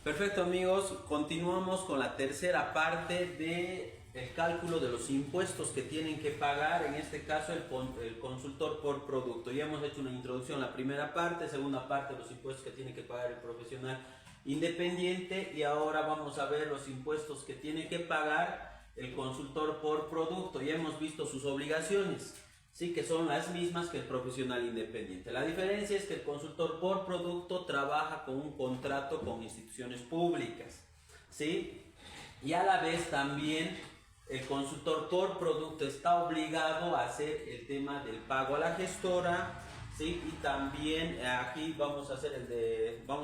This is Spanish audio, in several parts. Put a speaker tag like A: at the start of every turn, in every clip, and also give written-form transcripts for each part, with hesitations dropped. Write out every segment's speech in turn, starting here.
A: Perfecto, amigos, continuamos con la tercera parte del cálculo de los impuestos que tienen que pagar, en este caso el consultor por producto. Ya hemos hecho una introducción a la primera parte, segunda parte los impuestos que tiene que pagar el profesional independiente, y ahora vamos a ver los impuestos que tiene que pagar el consultor por producto. Ya hemos visto sus obligaciones, sí, que son las mismas que el profesional independiente. La diferencia es que el consultor por producto trabaja con un contrato con instituciones públicas, ¿sí? Y a la vez también el consultor por producto está obligado a hacer el tema del pago a la gestora, ¿sí? Y también aquí vamos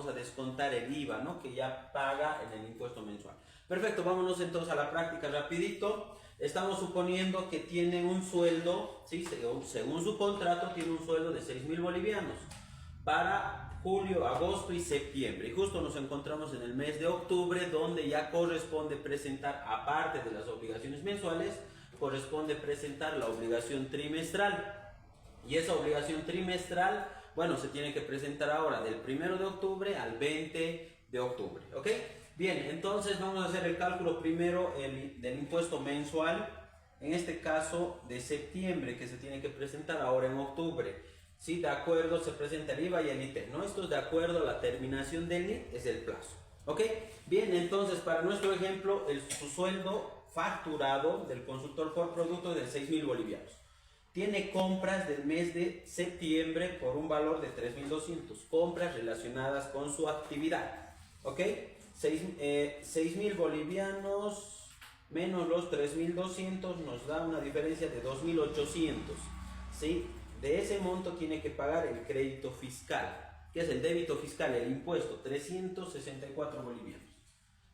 A: a descontar el IVA, ¿no? Que ya paga en el impuesto mensual. Perfecto, vámonos entonces a la práctica rapidito. Estamos suponiendo que tienen un sueldo, ¿sí? Según su contrato, tiene un sueldo de 6.000 bolivianos para julio, agosto y septiembre. Y justo nos encontramos en el mes de octubre, donde ya corresponde presentar, aparte de las obligaciones mensuales, corresponde presentar la obligación trimestral. Y esa obligación trimestral, bueno, se tiene que presentar ahora del 1 de octubre al 20 de octubre, ¿ok? Bien, entonces vamos a hacer el cálculo primero del impuesto mensual, en este caso de septiembre, que se tiene que presentar ahora en octubre. Sí, de acuerdo, se presenta el IVA y el IT, ¿no? Esto es de acuerdo a la terminación del IT, es el plazo, ¿ok? Bien, entonces para nuestro ejemplo, su sueldo facturado del consultor por producto es de 6.000 bolivianos. Tiene compras del mes de septiembre por un valor de 3.200, compras relacionadas con su actividad, ¿ok? 6.000 bolivianos menos los 3.200 nos da una diferencia de 2.800, ¿sí? De ese monto tiene que pagar el crédito fiscal, que es el débito fiscal, el impuesto, 364 bolivianos.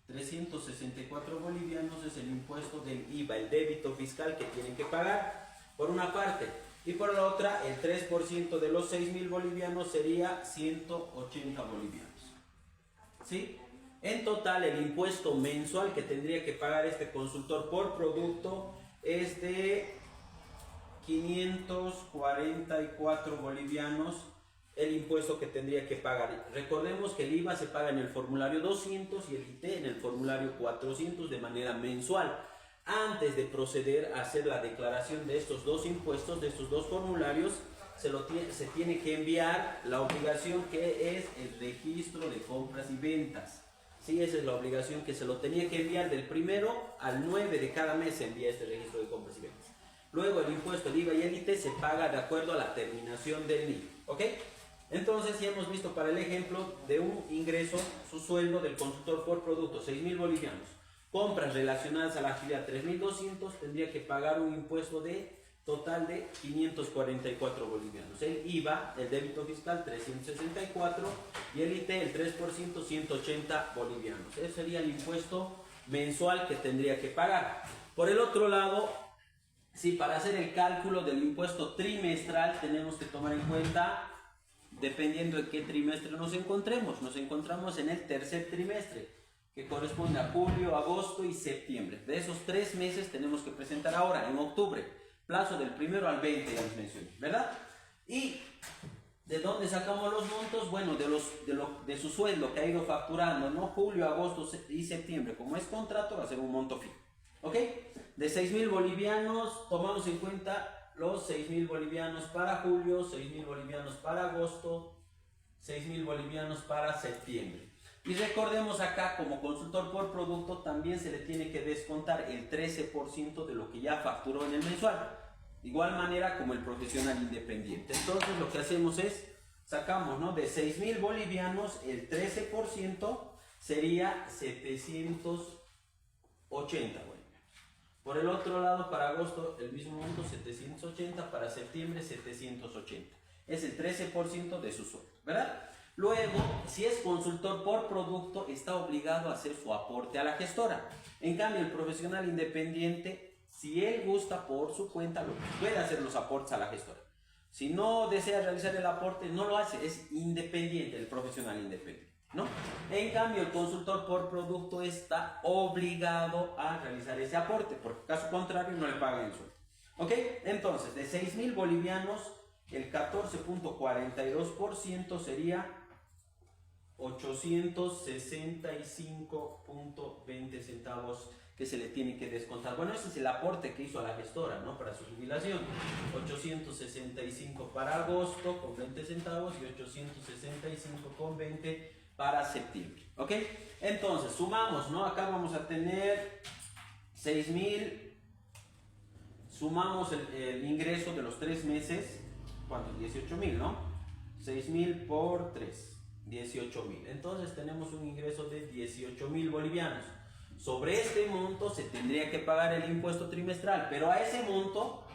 A: 364 bolivianos es el impuesto del IVA, el débito fiscal que tienen que pagar, por una parte, y por la otra, el 3% de los 6.000 bolivianos sería 180 bolivianos, ¿sí? En total, el impuesto mensual que tendría que pagar este consultor por producto es de 544 bolivianos, el impuesto que tendría que pagar. Recordemos que el IVA se paga en el formulario 200 y el IT en el formulario 400 de manera mensual. Antes de proceder a hacer la declaración de estos dos impuestos, de estos dos formularios, se tiene que enviar la obligación que es el registro de compras y ventas. Sí, esa es la obligación que se lo tenía que enviar del 1 al 9 de cada mes, se envía este registro de compras y ventas. Luego el impuesto, el IVA y el IT se paga de acuerdo a la terminación del IVA, ¿ok? Entonces ya hemos visto para el ejemplo de un ingreso, su sueldo del consultor por producto, 6.000 bolivianos. Compras relacionadas a la actividad 3.200, tendría que pagar un impuesto de total de 544 bolivianos. El IVA, el débito fiscal, 364 y el IT, el 3%, 180 bolivianos. Ese sería el impuesto mensual que tendría que pagar. Por el otro lado, sí, para hacer el cálculo del impuesto trimestral tenemos que tomar en cuenta, dependiendo de qué trimestre nos encontremos en el tercer trimestre, que corresponde a julio, agosto y septiembre. De esos 3 meses tenemos que presentar ahora, en octubre, plazo del 1 al 20, ya les mencioné, ¿verdad? ¿Y de dónde sacamos los montos? Bueno, de su sueldo que ha ido facturando, ¿no? Julio, agosto y septiembre, como es contrato, va a ser un monto fijo, ¿ok? De 6.000 bolivianos, tomamos en cuenta los 6.000 bolivianos para julio, 6.000 bolivianos para agosto, 6.000 bolivianos para septiembre. Y recordemos acá, como consultor por producto, también se le tiene que descontar el 13% de lo que ya facturó en el mensual. De igual manera como el profesional independiente. Entonces lo que hacemos es, sacamos, ¿no? De 6.000 bolivianos, el 13% sería 780 bolivianos. Por el otro lado, para agosto el mismo monto, 780, para septiembre 780. Es el 13% de su sueldo, ¿verdad? Luego, si es consultor por producto, está obligado a hacer su aporte a la gestora. En cambio, el profesional independiente, si él gusta por su cuenta, puede hacer los aportes a la gestora. Si no desea realizar el aporte, no lo hace, es independiente el profesional independiente, ¿no? En cambio, el consultor por producto está obligado a realizar ese aporte, porque caso contrario no le pagan el sueldo. ¿Ok? Entonces, de 6.000 bolivianos, el 14.42% sería 865.20 centavos que se le tiene que descontar. Bueno, ese es el aporte que hizo a la gestora, ¿no? Para su jubilación. 865 para agosto con 20 centavos y 865,20 para septiembre. ¿Ok? Entonces, sumamos, ¿no? Acá vamos a tener 6.000. Sumamos el ingreso de los 3 meses. ¿Cuánto? 18.000, ¿no? 6.000 por 3. 18.000. Entonces tenemos un ingreso de 18.000 bolivianos. Sobre este monto se tendría que pagar el impuesto trimestral, pero a ese monto,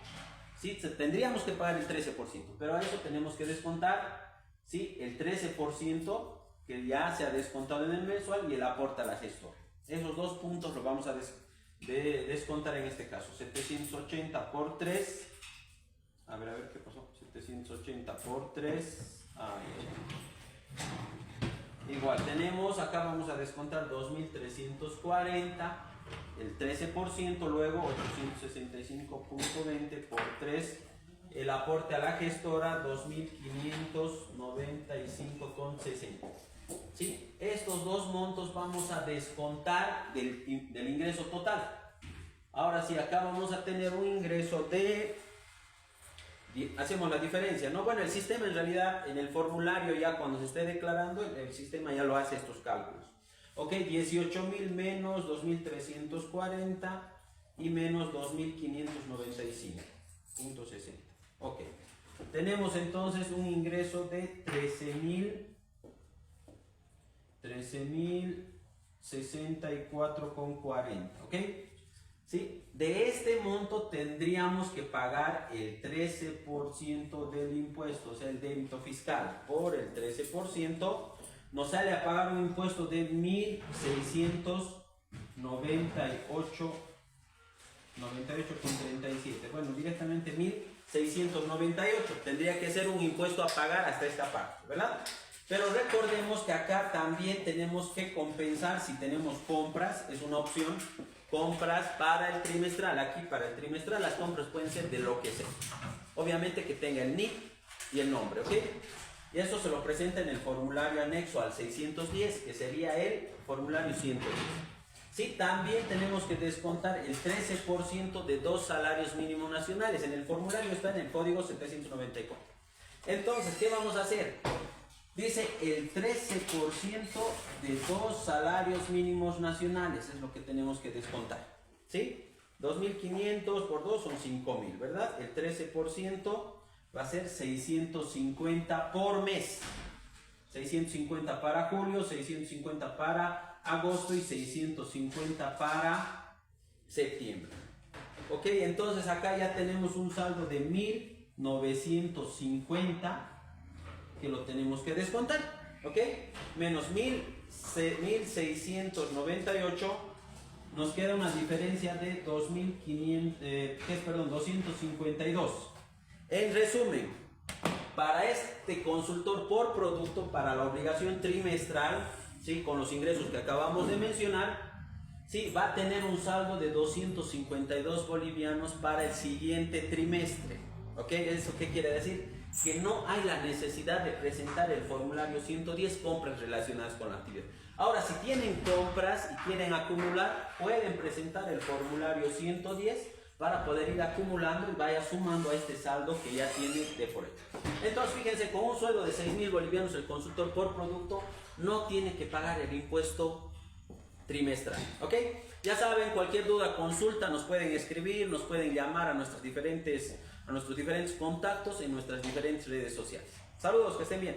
A: ¿sí? Tendríamos que pagar el 13%, pero a eso tenemos que descontar, ¿sí? El 13% que ya se ha descontado en el mensual y el aporte a la gestora. Esos dos puntos los vamos a descontar en este caso. 780 por 3. A ver qué pasó. 780 por 3. Igual tenemos, acá vamos a descontar 2.340, el 13%, luego 865.20 por 3, el aporte a la gestora 2.595,60. ¿Sí? Estos dos montos vamos a descontar del ingreso total. Ahora sí, acá vamos a tener un ingreso de... Hacemos la diferencia, ¿no? Bueno, el sistema en realidad, en el formulario ya cuando se esté declarando, el sistema ya lo hace estos cálculos. Ok, 18.000 menos 2.340 y menos 2.595.60. Ok, tenemos entonces un ingreso de 13.064,40. Ok. ¿Sí? De este monto tendríamos que pagar el 13% del impuesto, o sea, el débito fiscal. Por el 13% nos sale a pagar un impuesto de 1.698,37. Bueno, directamente 1.698. Tendría que ser un impuesto a pagar hasta esta parte, ¿verdad? Pero recordemos que acá también tenemos que compensar si tenemos compras, es una opción. Compras para el trimestral. Aquí para el trimestral las compras pueden ser de lo que sea. Obviamente que tenga el NIF y el nombre, ¿ok? Y eso se lo presenta en el formulario anexo al 610, que sería el formulario 110. Sí, también tenemos que descontar el 13% de 2 salarios mínimos nacionales. En el formulario está en el código 794. Entonces, ¿qué vamos a hacer? Dice el 13% de 2 salarios mínimos nacionales es lo que tenemos que descontar. ¿Sí? 2.500 por 2 son 5.000, ¿verdad? El 13% va a ser 650 por mes. 650 para julio, 650 para agosto y 650 para septiembre. Ok, entonces acá ya tenemos un saldo de 1.950 que lo tenemos que descontar, ¿ok? Menos 1.698, nos queda una diferencia de 252. En resumen, para este consultor por producto, para la obligación trimestral, ¿sí? Con los ingresos que acabamos de mencionar, ¿sí? Va a tener un saldo de 252 bolivianos para el siguiente trimestre, ¿ok? ¿Eso qué quiere decir? Que no hay la necesidad de presentar el formulario 110, compras relacionadas con la actividad. Ahora, si tienen compras y quieren acumular, pueden presentar el formulario 110 para poder ir acumulando y vaya sumando a este saldo que ya tiene de por hecho. Entonces, fíjense, con un sueldo de 6.000 bolivianos, el consultor por producto no tiene que pagar el impuesto trimestral, ¿ok? Ya saben, cualquier duda, consulta, nos pueden escribir, nos pueden llamar a nuestros diferentes contactos en nuestras diferentes redes sociales. Saludos, que estén bien.